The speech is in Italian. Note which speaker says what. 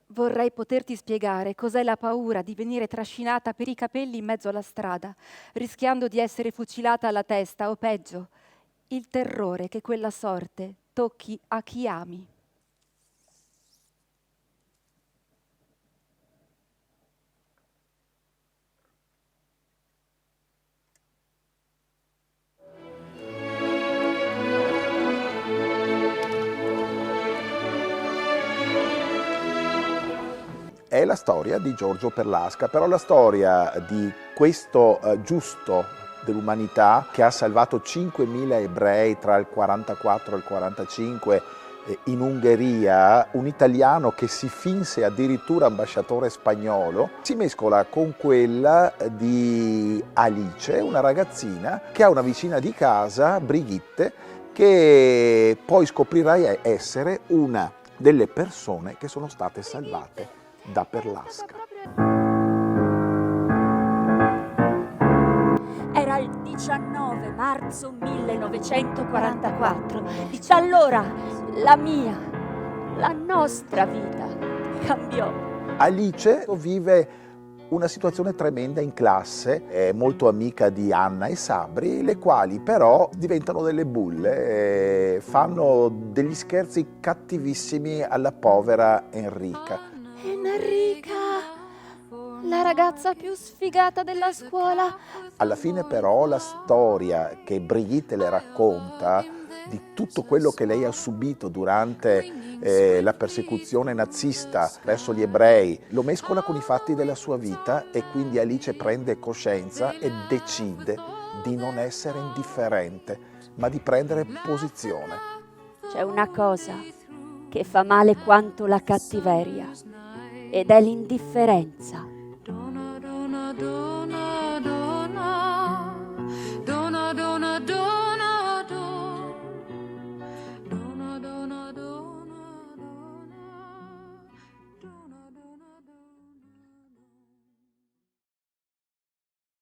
Speaker 1: Vorrei poterti spiegare cos'è la paura di venire trascinata per i capelli in mezzo alla strada, rischiando di essere fucilata alla testa o peggio, il terrore che quella sorte tocchi a chi ami.
Speaker 2: È la storia di Giorgio Perlasca, però la storia di questo giusto dell'umanità che ha salvato 5.000 ebrei tra il 44 e il 45 in Ungheria, un italiano che si finse addirittura ambasciatore spagnolo, si mescola con quella di Alice, una ragazzina che ha una vicina di casa, Brigitte, che poi scoprirai essere una delle persone che sono state salvate da Perlasca.
Speaker 3: Era il 19 marzo 1944. Da allora la nostra vita cambiò.
Speaker 2: Alice vive una situazione tremenda in classe, è molto amica di Anna e Sabri, le quali però diventano delle bulle, fanno degli scherzi cattivissimi alla povera Enrica.
Speaker 1: Enrica, la ragazza più sfigata della scuola.
Speaker 2: Alla fine però la storia che Brigitte le racconta di tutto quello che lei ha subito durante la persecuzione nazista verso gli ebrei lo mescola con i fatti della sua vita e quindi Alice prende coscienza e decide di non essere indifferente, ma di prendere posizione.
Speaker 3: C'è una cosa che fa male quanto la cattiveria ed è l'indifferenza.